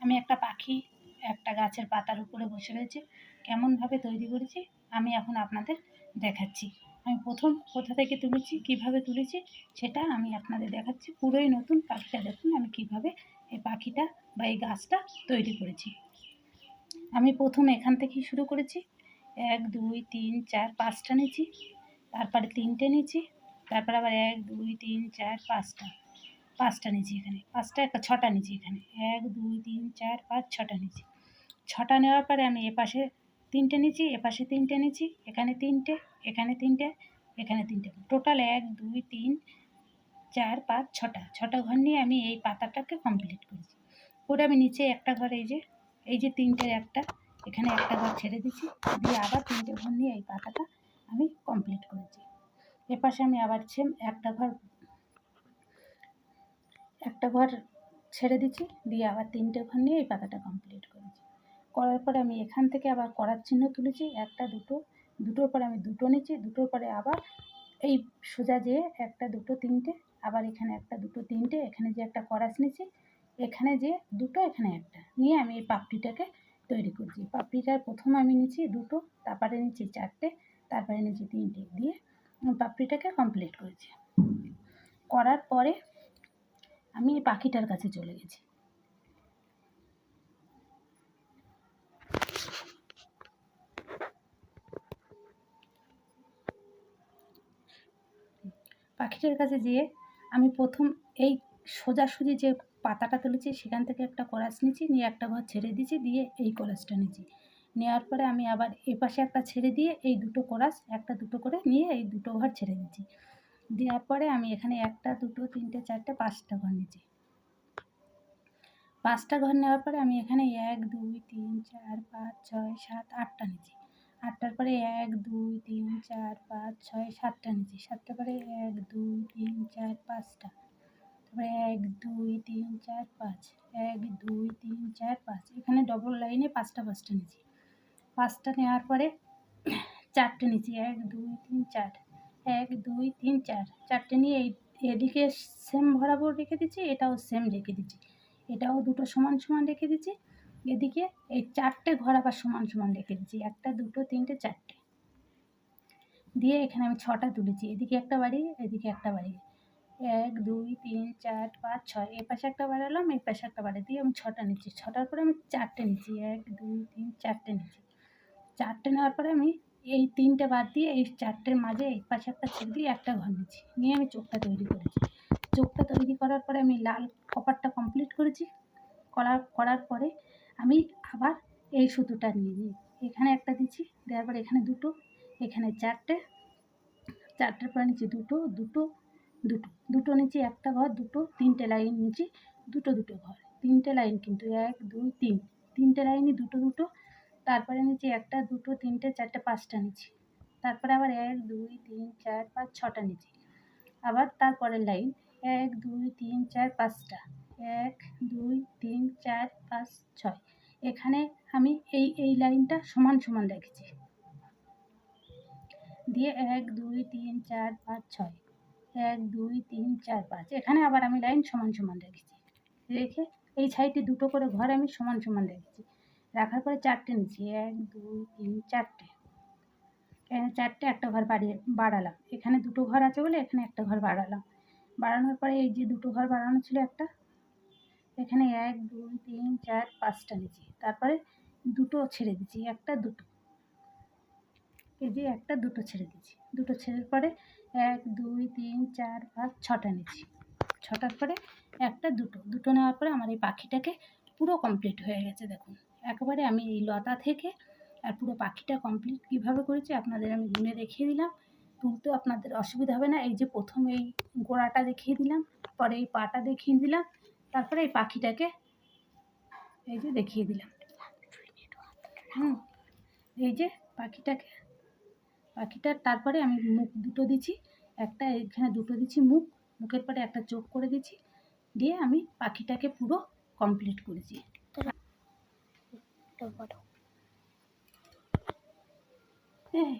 আমি একটা পাখি একটা গাছের পাতার উপরে বসে রয়েছে, কেমনভাবে তৈরি করেছি আমি এখন আপনাদের দেখাচ্ছি। আমি প্রথম কোথা থেকে তুলেছি, কিভাবে তুলেছি সেটা আমি আপনাদের দেখাচ্ছি। পুরোই নতুন পাখিটা দেখুন আমি কিভাবে এই পাখিটা বা এই গাছটা তৈরি করেছি। আমি প্রথম এখান থেকেই শুরু করেছি। 1 2 3 4 5টা নিয়েছি, তারপরে 3টে নিয়েছি, তারপর আবার 1 2 3 4 5টা নিয়েছি, এখানে 6টা নিয়েছি, এখানে 1 2 3 4 5 6টা নিয়েছি। 6টা নেওয়ার পরে আমি এপাশে 3টে নিয়েছি, এপাশে 3টে নিয়েছি, এখানে 3টে, এখানে 3টে, এখানে 3টে, টোটাল 1 2 3 4 5 6টা ঘর নিয়ে আমি এই পাতাটাকে কমপ্লিট করেছি। করে আমি নিচে একটা ঘর এই যে 3টের একটা, এখানে একটা ঘর ছেড়ে দিচ্ছি, দিয়ে আবার 3টে ঘর নিয়ে এই পাতাটা আমি কমপ্লিট করেছি। এপাশে আমি আবার সেম একটা ঘর ছেড়ে দিচ্ছি, দিয়ে আবার 3টে ঘর নিয়ে এই পাতাটা কমপ্লিট করেছি। করার পরে আমি এখান থেকে আবার করার চিহ্ন তুলেছি, একটা দুটোর পরে আমি 2টো নিচ্ছি, দুটোর পরে আবার এই সোজা যেয়ে 1 2 3টে, আবার এখানে 1 2 3টে, এখানে যে একটা করাস নিচ্ছি, এখানে যে 2টো, এখানে একটা নিয়ে আমি এই পাপড়িটাকে তৈরি করছি। পাপড়িটার প্রথম আমি নিচ্ছি 2টো, তারপরে নিচ্ছি 4টে, তারপরে নিচ্ছি 3টে, দিয়ে পাপড়িটাকে কমপ্লিট করেছি। করার পরে আমি এই পাখিটার কাছে চলে গেছি। পাখিটার কাছে যেয়ে আমি প্রথম এই সোজাসুজি যে পাতাটা তুলেছি সেখান থেকে একটা করাস নিয়েছি, নিয়ে একটা ঘর ছেড়ে দিয়েছি, দিয়ে এই করাসটা নিয়েছি। নেওয়ার পরে আমি আবার এপাশে একটা ছেড়ে দিয়ে এই 2টো করাস 1 2 করে নিয়ে এই 2টো ঘর ছেড়ে দিচ্ছি। দেওয়ার পরে আমি এখানে 1 2 3 4 5টা ঘর নিয়েছি। 5টা ঘর নেওয়ার পরে আমি এখানে 1 2 3 4 5 6 7 8টা নিয়েছি। 8টার পরে 1 2 3 4 5 6 7টা নিয়েছি। 7টার পরে 1 2 3 4 5টা, তারপরে 1 2 3 4 5, 1 2 3 4 5, এখানে ডবল লাইনে 5টা নিয়েছি। 5টা নেওয়ার পরে 4টে নিয়েছি, 1 2 3 4, 1 2 3 4, 4টে নিয়ে এদিকে সেম বরাবর রেখে দিচ্ছি, এটাও সেম রেখে দিচ্ছি, এটাও 2টো সমান সমান রেখে দিচ্ছি। এদিকে এই 4টে ঘর আবার সমান সমান রেখে দিচ্ছি, 1 2 3 4টে, দিয়ে এখানে আমি 6টা তুলেছি। এদিকে একটা বাড়ি, এদিকে একটা বাড়ি, 1 2 3 4 5 6, এ পাশে একটা বাড়ালাম, এই পাশে একটা বাড়ি, দিয়ে আমি 6টা নিচ্ছি। 6টার পরে আমি 4টে নিচ্ছি, 1 2 3 4টে নিচ্ছি। 4টে নেওয়ার পরে আমি এই 3টে বাদ দিয়ে এই 4টের মাঝে এই পাশে একটা ছেড়ে দিয়ে একটা ঘর নিচ্ছি, নিয়ে আমি চোখটা তৈরি করেছি। চোখটা তৈরি করার পরে আমি লাল কপারটা কমপ্লিট করেছি। করার পরে আমি আবার এই সুতোটা নিয়ে নিই, এখানে একটা দিচ্ছি, দেওয়ার পরে এখানে 2টো, এখানে 4টের পরে নিচ্ছি 2টো নিচ্ছি, একটা ঘর 2টো, 3টে লাইন নিচ্ছি, 2টো ঘর, 3টে লাইন কিন্তু 1 2 3, 3টে লাইনই 2টো, তারপরে নিচ্ছি 1 2 3 4 5টা নিচ্ছি, তারপরে আবার 1 2 3 4 5 6টা নিচ্ছি, আবার তারপরের লাইন 1 2 3 4 5টা, 1 2 3 4 5 6, এখানে আমি এই লাইনটা সমান সমান রেখেছি, দিয়ে 1 2 3 4 5 6, 1 2 3 4 5, এখানে আবার আমি লাইন সমান সমান রেখেছি, রেখে এই সাইডে 2টো করে ঘর আমি সমান সমান রেখেছি। রাখার পরে 4টে নিচ্ছি, 1 2 3 4টে, এখানে 4টে, একটা ঘর বাড়ালাম, এখানে 2টো ঘর আছে বলে এখানে একটা ঘর বাড়ালাম। বাড়ানোর পরে এই যে 2টো ঘর বাড়ানো ছিল একটা, এখানে 1 2 3 4 5টা নিচ্ছি, তারপরে 2টো ছেড়ে দিচ্ছি, 1 2, এই যে 1 2 ছেড়ে দিচ্ছি, 2টো ছেড়ের পরে 1 2 3 4 5 6টা নিচ্ছি। 6টার পরে 1 2 নেওয়ার পরে আমার এই পাখিটাকে পুরো কমপ্লিট হয়ে গেছে। দেখুন একেবারে আমি এই লতা থেকে আর পুরো পাখিটা কমপ্লিট কীভাবে করেছি আপনাদের আমি গুনে দেখিয়ে দিলাম, তুলতেও আপনাদের অসুবিধা হবে না। এই যে প্রথম এই গোড়াটা দেখিয়ে দিলাম, পরে এই পাটা দেখিয়ে দিলাম, তারপরে এই পাখিটাকে এই যে দেখিয়ে দিলাম। এই যে পাখিটার তারপরে আমি মুখ 2টো দিচ্ছি, একটা এখানে 2টো দিচ্ছি, মুখের পরে একটা চোখ করে দিচ্ছি, দিয়ে আমি পাখিটাকে পুরো কমপ্লিট করেছি। হ্যাঁ।